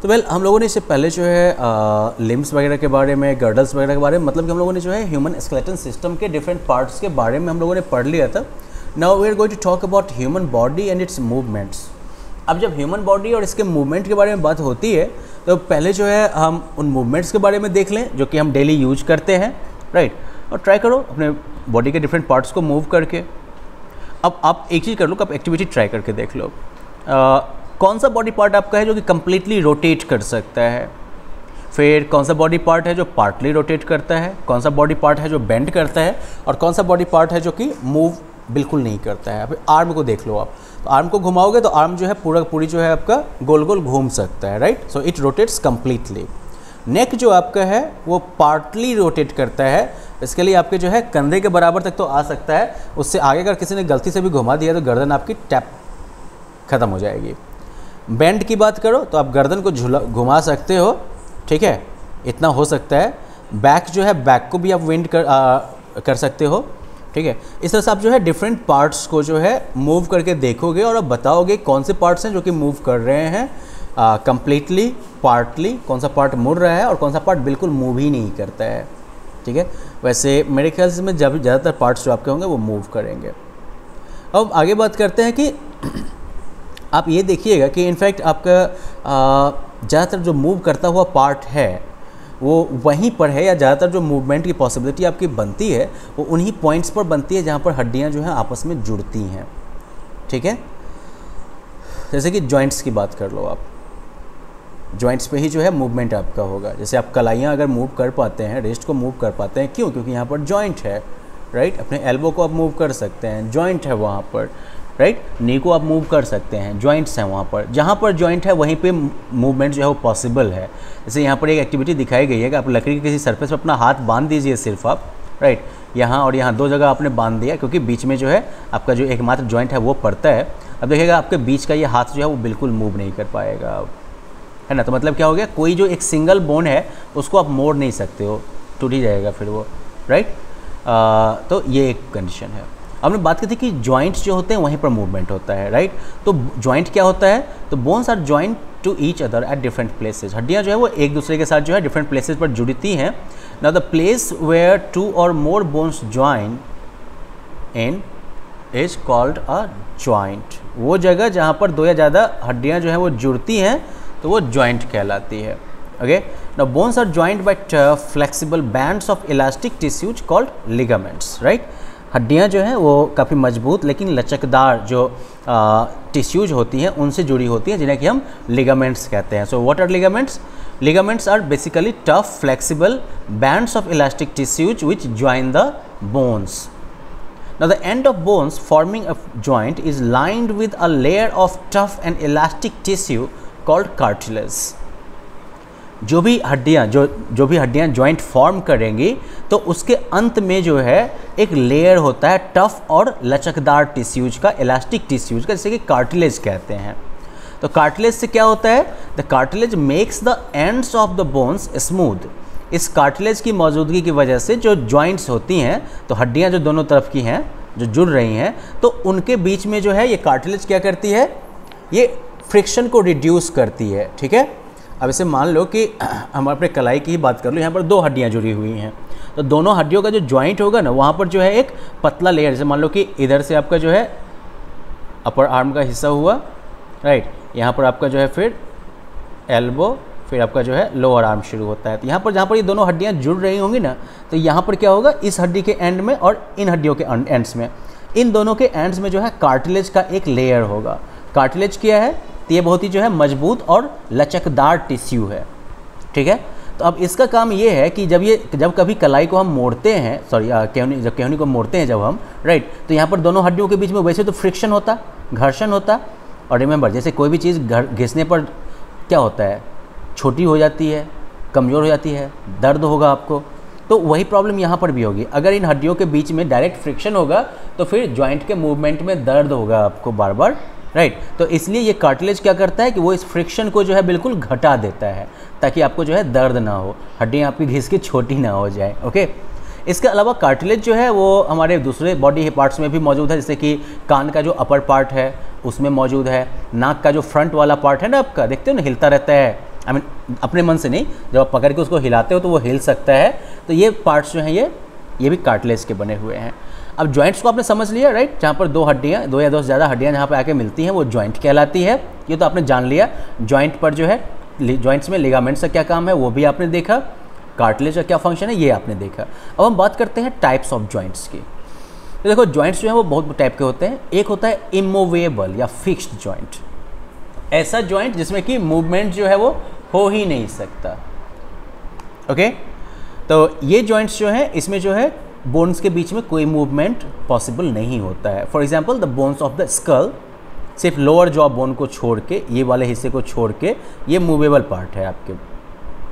तो वेल हम लोगों ने इससे पहले जो है लिम्स वगैरह के बारे में, गर्डल्स वगैरह के बारे में, मतलब कि हम लोगों ने जो है ह्यूमन स्केलेटन सिस्टम के डिफरेंट पार्ट्स के बारे में हम लोगों ने पढ़ लिया था। Now we are going to talk about human body and its movements. अब जब ह्यूमन बॉडी और इसके मूवमेंट के बारे में बात होती है तो पहले जो है हम उन मूवमेंट्स के बारे में देख लें जो कि हम डेली यूज करते हैं, राइट। और ट्राई करो अपने बॉडी के डिफरेंट पार्ट्स को मूव करके। अब आप एक चीज़ कर लो, आप एक्टिविटी ट्राई करके देख लो। कौन सा बॉडी पार्ट आपका है जो कि कम्प्लीटली रोटेट कर सकता है, फिर कौन सा बॉडी पार्ट है जो पार्टली रोटेट करता है, कौन सा बॉडी पार्ट है जो बेंड करता है, और कौन सा बॉडी पार्ट है जो कि मूव बिल्कुल नहीं करता है। अभी आर्म को देख लो आप, तो आर्म को घुमाओगे तो आर्म जो है पूरी जो है आपका गोल गोल घूम सकता है, right. So it rotates completely. Neck जो आपका है वो पार्टली रोटेट करता है, इसके लिए आपके जो है कंधे के बराबर तक तो आ सकता है, उससे आगे अगर किसी ने गलती से भी घुमा दिया तो गर्दन आपकी टैप खत्म हो जाएगी। बेंड की बात करो तो आप गर्दन को घुमा सकते हो, ठीक है, इतना हो सकता है। बैक जो है, बैक को भी आप वेंड कर सकते हो, ठीक है। इस तरह से आप जो है डिफरेंट पार्ट्स को जो है मूव करके देखोगे और आप बताओगे कौन से पार्ट्स हैं जो कि मूव कर रहे हैं कंप्लीटली, पार्टली, कौन सा पार्ट मुड़ रहा है और कौन सा पार्ट बिल्कुल मूव ही नहीं करता है, ठीक है। वैसे मेरे ख्याल से जब ज़्यादातर पार्ट्स जो आपके होंगे वो मूव करेंगे। अब आगे बात करते हैं कि आप ये देखिएगा कि इनफैक्ट आपका ज़्यादातर जो मूव करता हुआ पार्ट है वो वहीं पर है, या ज़्यादातर जो मूवमेंट की पॉसिबिलिटी आपकी बनती है वो उन्हीं पॉइंट्स पर बनती है जहाँ पर हड्डियाँ जो हैं आपस में जुड़ती हैं, ठीक है। जैसे कि जॉइंट्स की बात कर लो आप, जॉइंट्स पे ही जो है मूवमेंट आपका होगा। जैसे आप कलाइयाँ अगर मूव कर पाते हैं, रिस्ट को मूव कर पाते हैं, क्यों? क्योंकि यहाँ पर जॉइंट है, राइट। अपने एल्बो को आप मूव कर सकते हैं, जॉइंट है वहाँ पर, राइट। नी को आप मूव कर सकते हैं, जॉइंट्स हैं वहाँ पर। जहाँ पर जॉइंट है वहीं पे मूवमेंट जो है वो पॉसिबल है। जैसे यहाँ पर एक एक्टिविटी दिखाई गई है कि आप लकड़ी के किसी सरफेस पर अपना हाथ बांध दीजिए सिर्फ आप, राइट। यहाँ और यहाँ दो जगह आपने बांध दिया, क्योंकि बीच में जो है आपका जो एकमात्र जॉइंट है वो पड़ता है। अब देखिएगा आपके बीच का ये हाथ जो है वो बिल्कुल मूव नहीं कर पाएगा, है ना। तो मतलब क्या हो गया, कोई जो एक सिंगल बोन है उसको आप मोड़ नहीं सकते हो, टूट ही जाएगा फिर वो, राइट। तो ये एक कंडीशन है। हमने बात की थी कि जॉइंट्स जो होते हैं वहीं पर मूवमेंट होता है, राइट। तो जॉइंट क्या होता है, तो bones are joint to each other at different places. हड्डियाँ जो है वो एक दूसरे के साथ जो है डिफरेंट प्लेसेस पर जुड़ती हैं। Now the place where 2 or more bones join in is called a joint. वो जगह जहाँ पर 2 या ज़्यादा हड्डियाँ जो हैं वो जुड़ती हैं तो वो जॉइंट कहलाती है, okay. Now bones are joint by tough flexible bands of elastic tissues called ligaments, right. हड्डियाँ जो हैं वो काफ़ी मजबूत लेकिन लचकदार जो टिश्यूज होती हैं उनसे जुड़ी होती हैं, जिन्हें कि हम लिगामेंट्स कहते हैं। So what are ligaments? Ligaments are basically tough flexible bands of elastic tissues which join the bones. Now the end of bones forming a joint is lined with a layer of tough and elastic tissue called cartilage. जो भी हड्डियाँ joint form करेंगी तो उसके अंत में जो है एक लेयर होता है टफ और लचकदार टिश्यूज का, इलास्टिक टिश्यूज का, जैसे कि कार्टिलेज कहते हैं। तो कार्टिलेज से क्या होता है, the cartilage makes the ends of the bones smooth. इस कार्टिलेज की मौजूदगी की वजह से जो जॉइंट्स होती हैं, तो हड्डियां जो दोनों तरफ की हैं जो जुड़ रही हैं, तो उनके बीच में जो है ये कार्टिलेज क्या करती है, ये फ्रिक्शन को रिड्यूस करती है, ठीक है। अब इसे मान लो कि हम अपने कलाई की ही बात कर लो, यहाँ पर 2 हड्डियाँ जुड़ी हुई हैं, तो दोनों हड्डियों का जो जॉइंट होगा ना वहाँ पर जो है एक पतला लेयर, जैसे मान लो कि इधर से आपका जो है अपर आर्म का हिस्सा हुआ, राइट। यहाँ पर आपका जो है फिर एल्बो, फिर आपका जो है लोअर आर्म शुरू होता है। तो यहाँ पर जहाँ पर ये दोनों हड्डियाँ जुड़ रही होंगी ना, तो यहाँ पर क्या होगा, इस हड्डी के एंड में और इन हड्डियों के एंड्स में, इन दोनों के एंड्स में जो है कार्टिलेज का एक लेयर होगा। कार्टिलेज क्या है, तो ये बहुत ही जो है मजबूत और लचकदार टिश्यू है, ठीक है। तो अब इसका काम ये है कि जब कभी कलाई को हम मोड़ते हैं, जब केहनी को मोड़ते हैं जब हम, राइट, तो यहाँ पर दोनों हड्डियों के बीच में वैसे तो फ्रिक्शन होता, घर्षण होता। और रिमेंबर, जैसे कोई भी चीज़ घिसने पर क्या होता है, छोटी हो जाती है, कमज़ोर हो जाती है, दर्द होगा आपको। तो वही प्रॉब्लम यहाँ पर भी होगी। अगर इन हड्डियों के बीच में डायरेक्ट फ्रिक्शन होगा तो फिर जॉइंट के मूवमेंट में दर्द होगा आपको बार बार, राइट। तो इसलिए ये कार्टिलेज क्या करता है कि वो इस फ्रिक्शन को जो है बिल्कुल घटा देता है, ताकि आपको जो है दर्द ना हो, हड्डियाँ आपकी घिस के छोटी ना हो जाए, ओके। इसके अलावा कार्टिलेज जो है वो हमारे दूसरे बॉडी पार्ट्स में भी मौजूद है, जैसे कि कान का जो अपर पार्ट है उसमें मौजूद है, नाक का जो फ्रंट वाला पार्ट है ना आपका, देखते हो ना हिलता रहता है, आई मीन अपने मन से नहीं, जब आप पकड़ के उसको हिलाते हो तो वो हिल सकता है। तो ये पार्ट्स जो हैं ये भी कार्टिलेज के बने हुए हैं। अब जॉइंट्स को आपने समझ लिया, राइट, जहाँ पर दो हड्डियाँ, दो या दो से ज़्यादा हड्डियाँ जहाँ पर आके मिलती हैं वो जॉइंट कहलाती है। ये तो आपने जान लिया। जॉइंट पर जो है, जॉइंट्स में लिगामेंट्स का क्या काम है वो भी आपने देखा, कार्टिलेज का क्या फंक्शन है ये आपने देखा। अब हम बात करते हैं टाइप्स ऑफ जॉइंट्स की। तो देखो जॉइंट्स जो है वो बहुत टाइप के होते हैं। एक होता है इमूवेबल या फिक्स्ड जॉइंट, ऐसा जॉइंट जिसमें कि मूवमेंट जो है वो हो ही नहीं सकता। ओके, तो ये जॉइंट्स जो है इसमें जो है बोन्स के बीच में कोई मूवमेंट पॉसिबल नहीं होता है। For example the bones of the school, सिर्फ लोअर जॉ बोन को छोड़ के, ये वाले हिस्से को छोड़ के, ये मूवेबल पार्ट है आपके,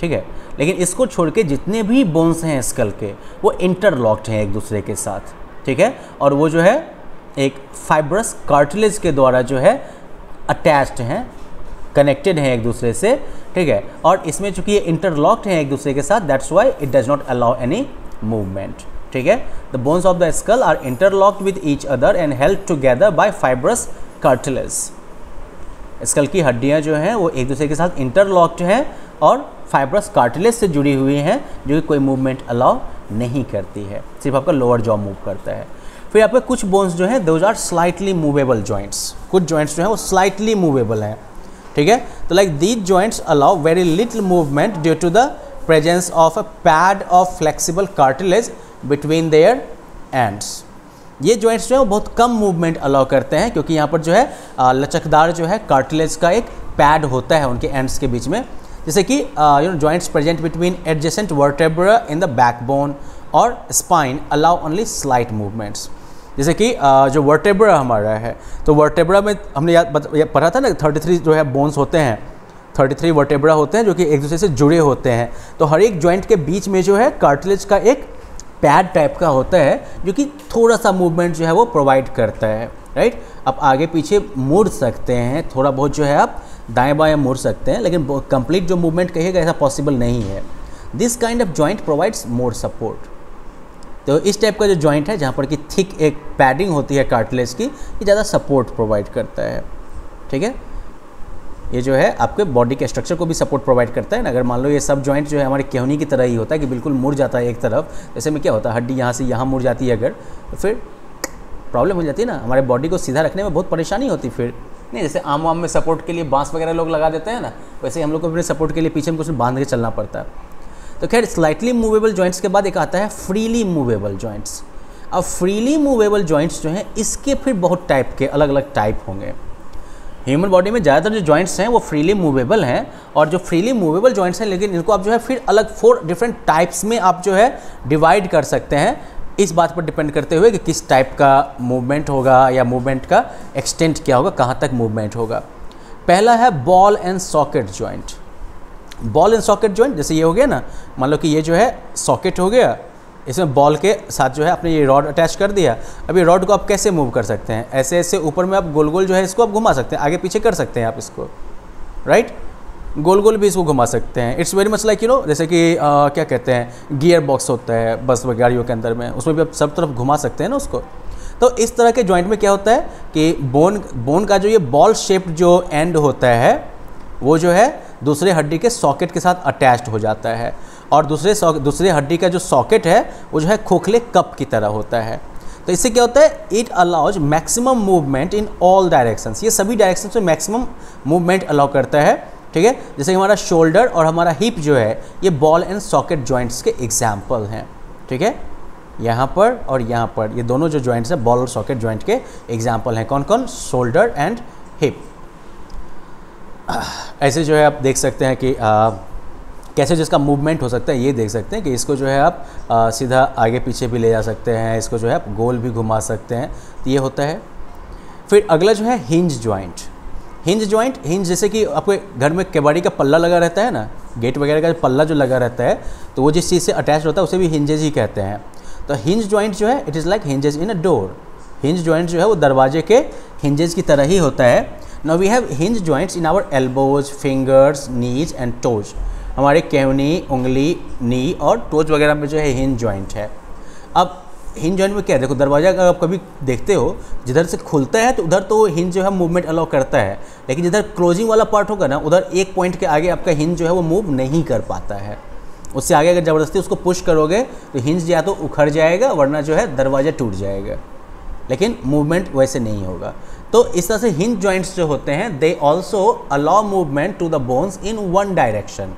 ठीक है। लेकिन इसको छोड़ के जितने भी बोन्स हैं स्कल के वो इंटरलॉक्ड हैं एक दूसरे के साथ, ठीक है। और वो जो है एक फाइब्रस कार्टिलेज के द्वारा जो है अटैच्ड हैं, कनेक्टेड हैं एक दूसरे से, ठीक है। और इसमें चूंकि ये इंटरलॉक्ड हैं एक दूसरे के साथ, that's why it does not allow any movement, ठीक है। The bones of the skull are interlocked with each other and held together by fibrous cartilage. Skull की हड्डियां जो हैं वो एक दूसरे के साथ इंटरलॉक्ड हैं और फाइब्रस कार्टिलेज से जुड़ी हुई हैं, जो कि कोई मूवमेंट अलाउ नहीं करती है, सिर्फ आपका लोअर जॉ मूव करता है। फिर आपके कुछ बोन्स जो हैं those are slightly movable joints, कुछ जॉइंट्स जो हैं वो स्लाइटली मूवेबल हैं, ठीक है। तो like these joints allow very little movement due to the presence of a pad of flexible cartilage between their ends. ये जॉइंट्स जो है वो बहुत कम मूवमेंट अलाउ करते हैं, क्योंकि यहाँ पर जो है लचकदार जो है कार्टिलेज का एक पैड होता है उनके एंड्स के बीच में। जैसे कि joints present between adjacent vertebra in the backbone और spine allow only slight movements. जैसे कि जो वर्टेब्रा हमारा है, तो वर्टेब्रा में हमने पढ़ा था ना 33 जो है बोन्स होते हैं, 33 वर्टेब्रा होते हैं जो कि एक दूसरे से जुड़े होते हैं। तो हर एक जॉइंट के बीच में जो है कार्टिलेज का एक पैड टाइप का होता है जो कि थोड़ा सा मूवमेंट जो है वो प्रोवाइड करता है, राइट। आप आगे पीछे मुड़ सकते हैं, थोड़ा बहुत जो है आप दाएं बाएं मुड़ सकते हैं, लेकिन कंप्लीट जो मूवमेंट कहिएगा ऐसा पॉसिबल नहीं है। This kind of joint provides more support. तो इस टाइप का जो जॉइंट है जहाँ पर कि थिक एक पैडिंग होती है कार्टिलेज की, ये ज़्यादा सपोर्ट प्रोवाइड करता है, ठीक है। ये जो है आपके बॉडी के स्ट्रक्चर को भी सपोर्ट प्रोवाइड करता है ना। अगर मान लो ये सब जॉइंट जो है हमारे केहनी की तरह ही होता है कि बिल्कुल मुड़ जाता है एक तरफ, जैसे में क्या होता है हड्डी यहाँ से यहाँ मुड़ जाती है अगर, तो फिर प्रॉब्लम हो जाती है ना, हमारे बॉडी को सीधा रखने में बहुत परेशानी होती फिर नहीं। जैसे आम वाम में सपोर्ट के लिए बांस वगैरह लोग लगा देते हैं ना, वैसे ही हम लोग को अपने सपोर्ट के लिए पीछे में कुछ बांध के चलना पड़ता है। तो खैर स्लाइटली मूवेबल जॉइंट्स के बाद एक आता है फ्रीली मूवेबल जॉइंट्स। अब फ्रीली मूवेबल जॉइंट्स जो हैं इसके फिर बहुत टाइप के अलग अलग टाइप होंगे। ह्यूमन बॉडी में ज़्यादातर जो जॉइंट्स हैं वो फ्रीली मूवेबल हैं, और जो फ्रीली मूवेबल जॉइंट्स हैं लेकिन इनको आप जो है फिर अलग 4 डिफरेंट टाइप्स में आप जो है डिवाइड कर सकते हैं, इस बात पर डिपेंड करते हुए कि किस टाइप का मूवमेंट होगा या मूवमेंट का एक्सटेंट क्या होगा, कहाँ तक मूवमेंट होगा। पहला है ball and socket joint. Ball and socket joint जैसे ये हो गया ना, मान लो कि ये जो है सॉकेट हो गया, इसमें बॉल के साथ जो है आपने ये रॉड अटैच कर दिया। अब ये रॉड को आप कैसे मूव कर सकते हैं, ऐसे ऐसे ऊपर में आप गोल गोल जो है इसको आप घुमा सकते हैं, आगे पीछे कर सकते हैं आप इसको, राइट। गोल गोल भी इसको घुमा सकते हैं। इट्स वेरी मच लाइक जैसे कि क्या कहते हैं गियर बॉक्स होता है बस गाड़ियों के अंदर में, उसमें भी आप सब तरफ घुमा सकते हैं ना उसको। तो इस तरह के जॉइंट में क्या होता है कि बोन का जो ये बॉल शेप्ड जो एंड होता है वो जो है दूसरे हड्डी के सॉकेट के साथ अटैच्ड हो जाता है, और दूसरे हड्डी का जो सॉकेट है वो जो है खोखले कप की तरह होता है। तो इससे क्या होता है, it allows maximum movement in all directions. ये सभी डायरेक्शंस में मैक्सिमम मूवमेंट अलाउ करता है, ठीक है। जैसे हमारा शोल्डर और हमारा हिप जो है ये बॉल एंड सॉकेट जॉइंट्स के एग्जाम्पल हैं, ठीक है। यहाँ पर और यहाँ पर ये दोनों जो जॉइंट्स हैं बॉल और सॉकेट जॉइंट के एग्जाम्पल हैं। कौन कौन? Shoulder and hip. ऐसे जो है आप देख सकते हैं कि कैसे जिसका मूवमेंट हो सकता है, ये देख सकते हैं कि इसको जो है आप सीधा आगे पीछे भी ले जा सकते हैं, इसको जो है आप गोल भी घुमा सकते हैं, तो ये होता है। फिर अगला जो है हिंज जॉइंट। हिंज जैसे कि आपके घर में केबाड़ी का पल्ला लगा रहता है ना, गेट वगैरह का पल्ला जो लगा रहता है, तो वो जिस चीज़ से अटैच होता है उसे भी हिंजेज ही कहते हैं। तो हिंज जॉइंट जो है it is like hinges in a door. Hinge joint जो है वो दरवाजे के हिंजेज की तरह ही होता है। Now we have hinge joints in our elbows, fingers, knees and toes. हमारे केहनी, उंगली, नी और टोज वगैरह में जो है हिंज जॉइंट है। अब हिंज जॉइंट में क्या है, देखो दरवाज़ा अगर आप कभी देखते हो जिधर से खुलता है तो उधर तो हिंज जो है मूवमेंट अलाउ करता है, लेकिन जिधर क्लोजिंग वाला पार्ट होगा ना उधर एक पॉइंट के आगे आपका हिंज जो है वो मूव नहीं कर पाता है। उससे आगे अगर ज़बरदस्ती उसको पुश करोगे तो हिंज या तो उखड़ जाएगा वरना जो है दरवाज़ा टूट जाएगा, लेकिन मूवमेंट वैसे नहीं होगा। तो इस तरह से हिंज जॉइंट्स जो होते हैं they also allow movement to the bones in one direction,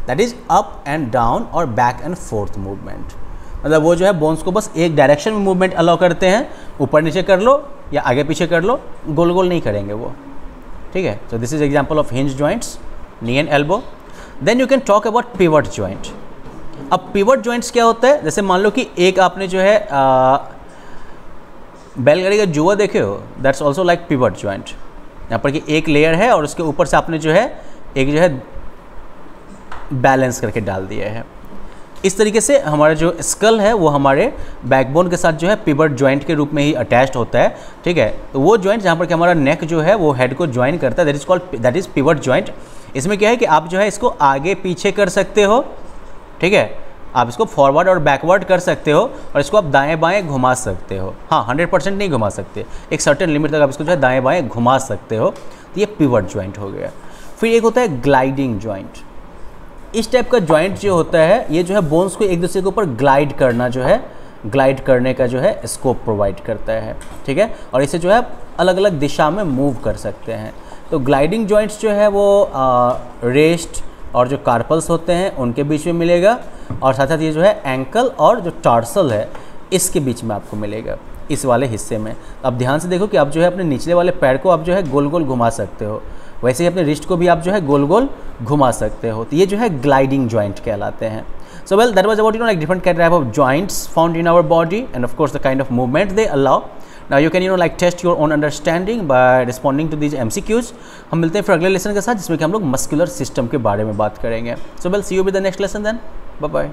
that is up and down और बैक एंड फोर्थ मूवमेंट। मतलब वो जो है बोन्स को बस एक डायरेक्शन में मूवमेंट अलाउ करते हैं, ऊपर नीचे कर लो या आगे पीछे कर लो, गोल गोल नहीं करेंगे वो, ठीक है। तो this is example of hinge joints, knee and elbow. Then you can talk about pivot joint. अब पिवट जॉइंट्स क्या होता है, जैसे मान लो कि एक आपने जो है बैलगाड़ी का जुआ देखे हो, that's also like pivot joint. यहाँ पर कि एक लेयर है और उसके ऊपर से आपने जो है एक जो है बैलेंस करके डाल दिया है। इस तरीके से हमारा जो स्कल है वो हमारे बैकबोन के साथ जो है पिवट जॉइंट के रूप में ही अटैच्ड होता है, ठीक है। तो वो जॉइंट जहाँ पर कि हमारा नेक जो है वो हेड को ज्वाइन करता है, दैट इज पिवट जॉइंट। इसमें क्या है कि आप जो है इसको आगे पीछे कर सकते हो, ठीक है, आप इसको फॉरवर्ड और बैकवर्ड कर सकते हो और इसको आप दाएं बाएं घुमा सकते हो। हाँ, 100% नहीं घुमा सकते, एक सर्टेन लिमिट तक आप इसको जो है दाएं बाएं घुमा सकते हो। तो ये पिवट जॉइंट हो गया। फिर एक होता है ग्लाइडिंग जॉइंट। इस टाइप का जॉइंट जो होता है ये जो है बोन्स को एक दूसरे के ऊपर ग्लाइड करना जो है, ग्लाइड करने का जो है स्कोप प्रोवाइड करता है, ठीक है। और इसे जो है अलग अलग दिशा में मूव कर सकते हैं। तो ग्लाइडिंग जॉइंट्स जो है वो रेस्ट और जो कार्पल्स होते हैं उनके बीच में मिलेगा, और साथ साथ ये जो है एंकल और जो टार्सल है इसके बीच में आपको मिलेगा, इस वाले हिस्से में। अब ध्यान से देखो कि आप जो है अपने निचले वाले पैर को आप जो है गोल गोल घुमा सकते हो, वैसे ही अपने रिस्ट को भी आप जो है गोल गोल घुमा सकते हो। तो ये जो है ग्लाइडिंग जॉइंट कहलाते हैं। So well, that was about like different type of joints found in our body and of course the kind of movement they allow. Now you can like test your own understanding by responding to these MCQs। हम मिलते हैं फिर अगले lesson के साथ जिसमें कि हम लोग मस्कुलर सिस्टम के बारे में बात करेंगे। So well, see you with the next lesson then, bye bye.